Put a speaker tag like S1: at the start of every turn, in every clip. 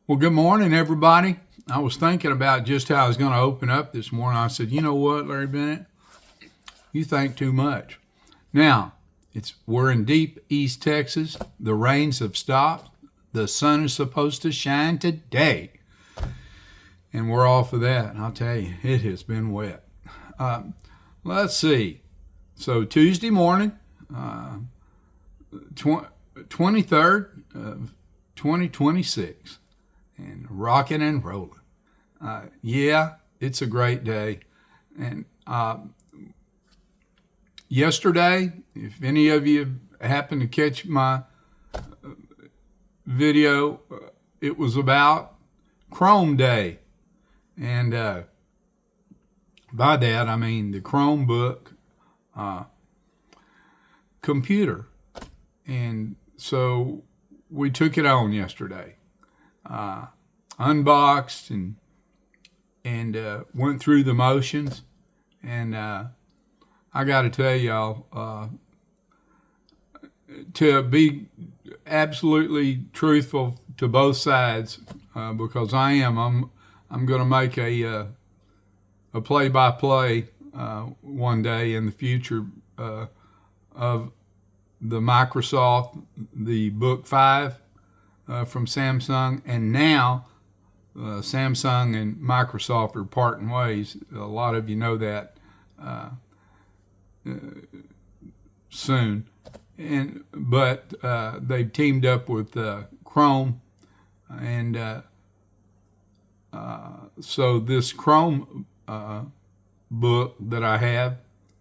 S1: Well, good morning, everybody. I was thinking about just how I was going to open up this morning. I said, you know what, Larry Bennett? You think too much. Now, we're in deep East Texas. The rains have stopped. The sun is supposed to shine today. And we're off of that. And I'll tell you, it has been wet. Let's see. So Tuesday morning, 23rd of 2026. And rocking and rolling. Yeah, it's a great day. And yesterday, if any of you happen to catch my video, it was about Chrome Day. And by that, I mean the Chromebook computer. And so we took it on yesterday. Unboxed and went through the motions, and I got to tell y'all, to be absolutely truthful to both sides, because I'm going to make a play-by-play one day in the future of the Microsoft, the BOOK5. From Samsung, and now Samsung and Microsoft are parting ways. A lot of you know that soon, but they've teamed up with Chrome, and so this Chrome book that I have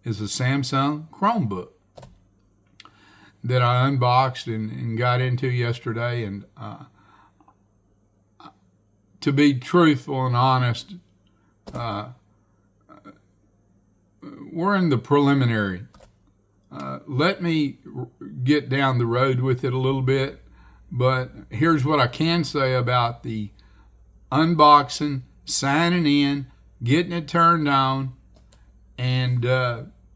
S1: is a Samsung Chromebook that I unboxed and got into yesterday. And to be truthful and honest, we're in the preliminary. Let me get down the road with it a little bit, but here's what I can say about the unboxing, signing in, getting it turned on, and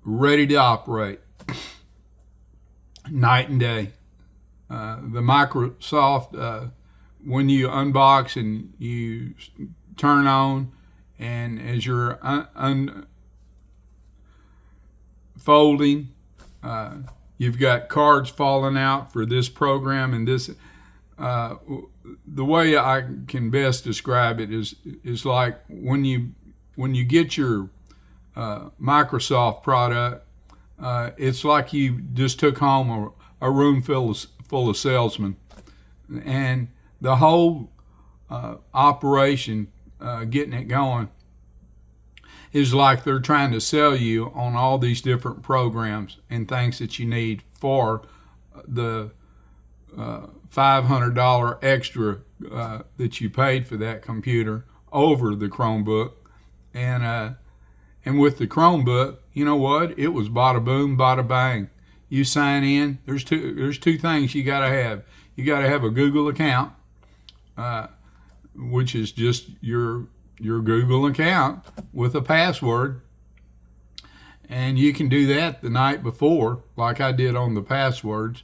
S1: ready to operate. Night and day. The Microsoft, when you unbox and you turn on, and as you're unfolding, you've got cards falling out for this program and this. The way I can best describe it is like when you get your Microsoft product. It's like you just took home a room full of salesmen, and the whole operation, getting it going, is like they're trying to sell you on all these different programs and things that you need for the $500 extra that you paid for that computer over the Chromebook. And with the Chromebook, you know what? It was bada boom, bada bang. You sign in. There's two things you got to have. You got to have a Google account, which is just your Google account with a password. And you can do that the night before, like I did on the passwords,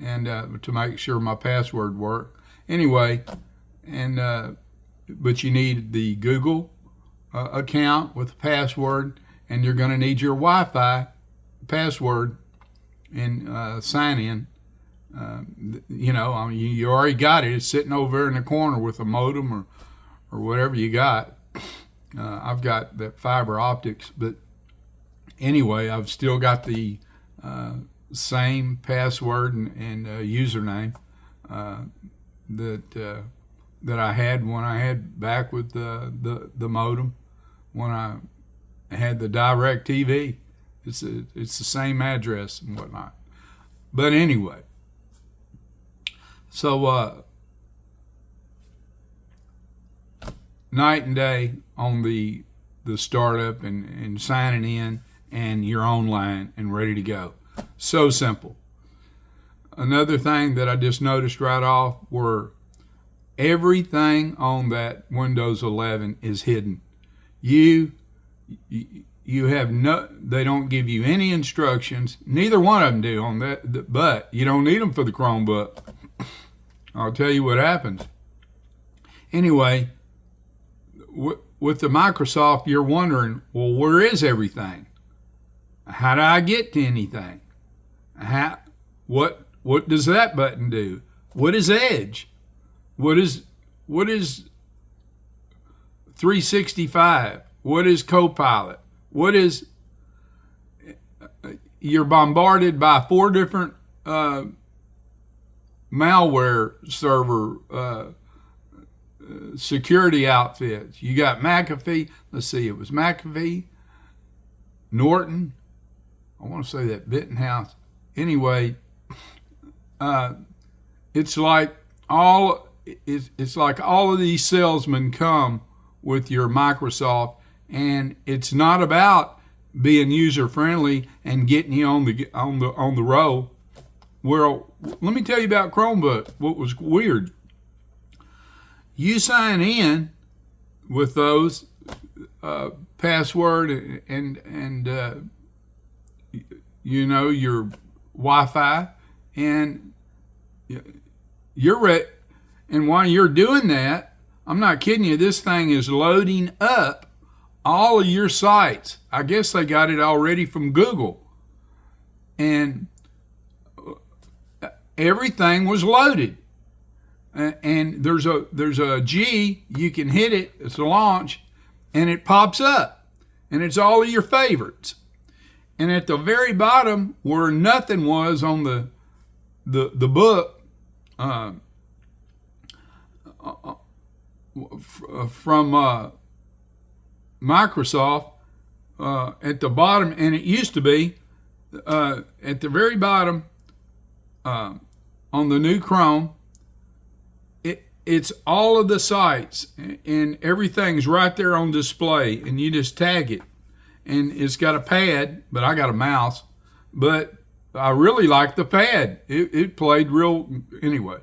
S1: and to make sure my password worked. Anyway, but you need the Google account with a password, and you're going to need your Wi-Fi password and sign in. You already got it. It's sitting over there in the corner with a modem or whatever you got. I've got that fiber optics, but anyway, I've still got the same password and username that I had when I had back with the modem, when I had the direct TV. It's the same address and whatnot. But anyway, so night and day on the startup and signing in, and you're online and ready to go. So simple. Another thing that I just noticed right off were everything on that Windows 11 is hidden. You have they don't give you any instructions. Neither one of them do on that, but you don't need them for the Chromebook. I'll tell you what happens. anyway, with the Microsoft, you're wondering, well, where is everything? How do I get to anything? What does that button do? What is Edge? What is 365? What is Copilot? You're bombarded by 4 different malware server security outfits. You got McAfee. Let's see, it was McAfee, Norton. I want to say that Bittenhouse. Anyway, it's like all of these salesmen come with your Microsoft, and it's not about being user friendly and getting you on the roll. Well, let me tell you about Chromebook. What was weird? You sign in with those password and your Wi-Fi, and you're ready. And while you're doing that, I'm not kidding you, this thing is loading up all of your sites. I guess they got it already from Google, and everything was loaded. And there's a G, you can hit it, it's a launch, and it pops up, and it's all of your favorites. And at the very bottom, where nothing was on the book, from Microsoft, at the bottom, and it used to be at the very bottom on the new Chrome, it's all of the sites, and everything's right there on display, and you just tag it. And it's got a pad, but I got a mouse. But I really like the pad. It played real anyway.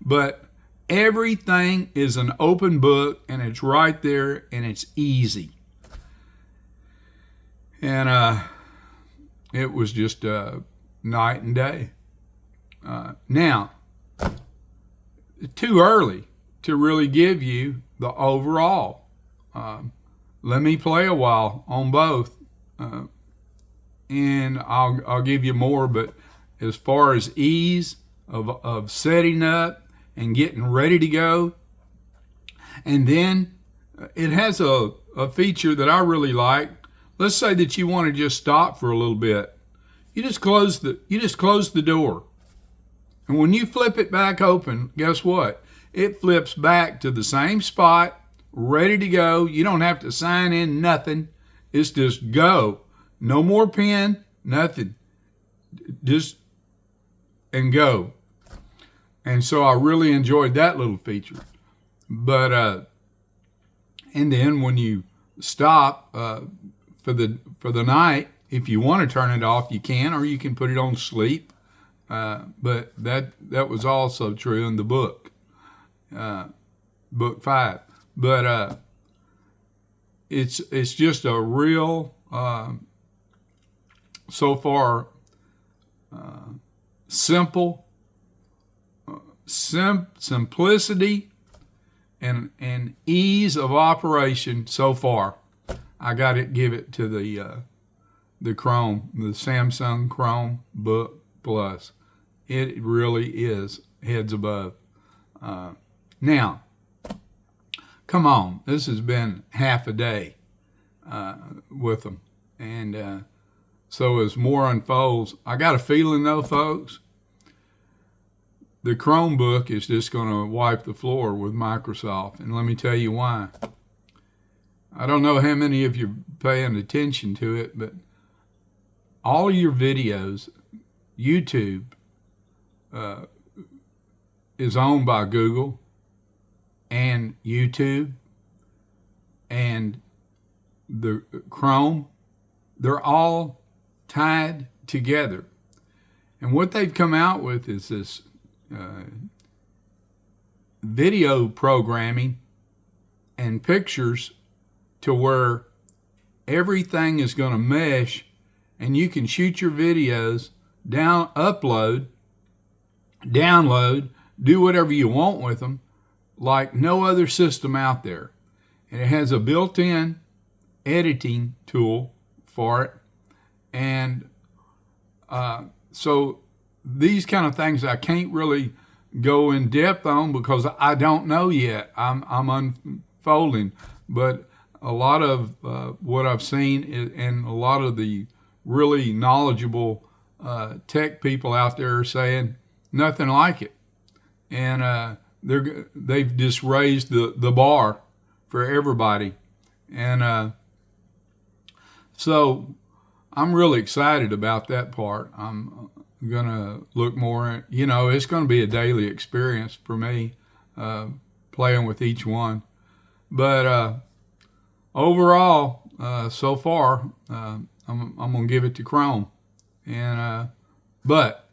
S1: But everything is an open book, and it's right there, and it's easy. And it was just night and day. Now, too early to really give you the overall. Let me play a while on both, and I'll give you more. But as far as ease of setting up and getting ready to go, and then it has a feature that I really like. Let's say that you want to just stop for a little bit. You just close the door. And when you flip it back open, guess what? It flips back to the same spot, ready to go. You don't have to sign in, nothing. It's just go. No more pen, nothing. Just and go. And so I really enjoyed that little feature. But and then when you stop for the night, if you want to turn it off, you can, or you can put it on sleep. But that was also true in the book, book 5. But it's just a real so far simple simplicity and ease of operation so far. I got to give it to the Chrome, the Samsung Chromebook Plus. It really is heads above. Now, come on, this has been half a day with them. And so as more unfolds, I got a feeling though, folks, the Chromebook is just going to wipe the floor with Microsoft. And let me tell you why. I don't know how many of you are paying attention to it, but all your videos, YouTube, is owned by Google and YouTube and the Chrome. They're all tied together. And what they've come out with is this video programming and pictures to where everything is going to mesh, and you can shoot your videos, upload, download, do whatever you want with them, like no other system out there. And it has a built-in editing tool for it. And so these kind of things I can't really go in depth on because I don't know yet. I'm unfolding. But a lot of what I've seen and a lot of the really knowledgeable tech people out there are saying nothing like it. And they've just raised the bar for everybody. And so I'm really excited about that part. I'm going to look more, it's going to be a daily experience for me playing with each one. But overall, so far, I'm going to give it to Chrome. And but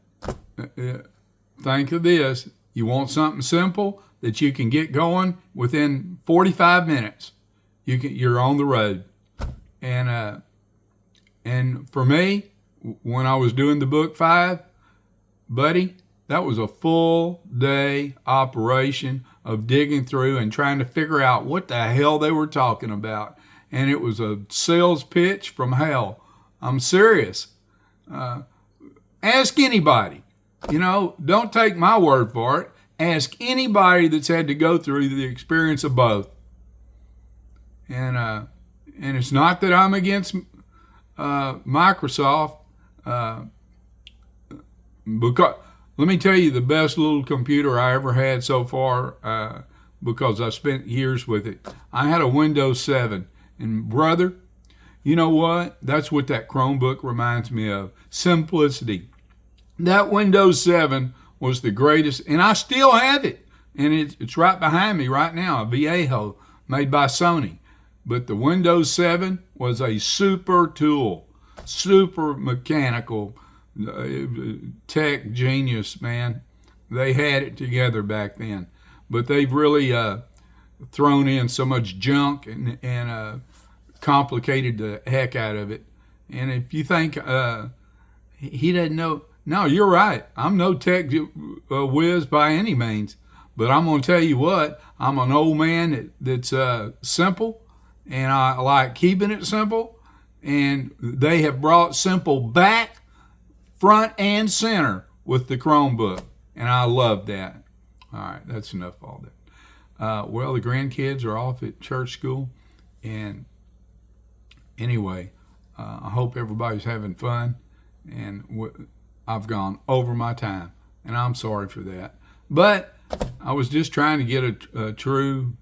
S1: think of this. You want something simple that you can get going within 45 minutes. You're on the road. And for me, when I was doing the BOOK5, buddy, that was a full day operation of digging through and trying to figure out what the hell they were talking about. And it was a sales pitch from hell. I'm serious. Ask anybody. Don't take my word for it. Ask anybody that's had to go through the experience of both. And it's not that I'm against Microsoft, because let me tell you the best little computer I ever had so far, because I spent years with it. I had a Windows 7, and brother, you know what? That's what that Chromebook reminds me of. Simplicity. That Windows 7 was the greatest, and I still have it. And it's right behind me right now, a Viejo made by Sony. But the Windows 7 was a super tool, super mechanical, tech genius, man. They had it together back then. But they've really thrown in so much junk and complicated the heck out of it. And if you think he doesn't know, no, you're right. I'm no tech whiz by any means. But I'm going to tell you what, I'm an old man that's simple, and I like keeping it simple. And they have brought simple back, front, and center with the Chromebook. And I love that. All right, that's enough of all that. Well, the grandkids are off at church school. And anyway, I hope everybody's having fun. And I've gone over my time, and I'm sorry for that. But I was just trying to get a true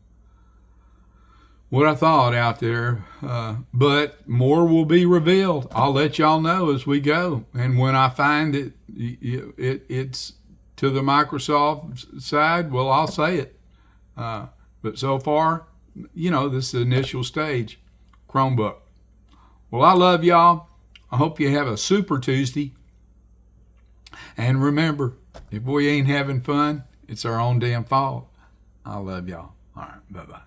S1: what I thought out there. But more will be revealed. I'll let y'all know as we go. And when I find it's to the Microsoft side, well, I'll say it. But so far, this is the initial stage. Chromebook. Well, I love y'all. I hope you have a super Tuesday. And remember, if we ain't having fun, it's our own damn fault. I love y'all. All right, bye-bye.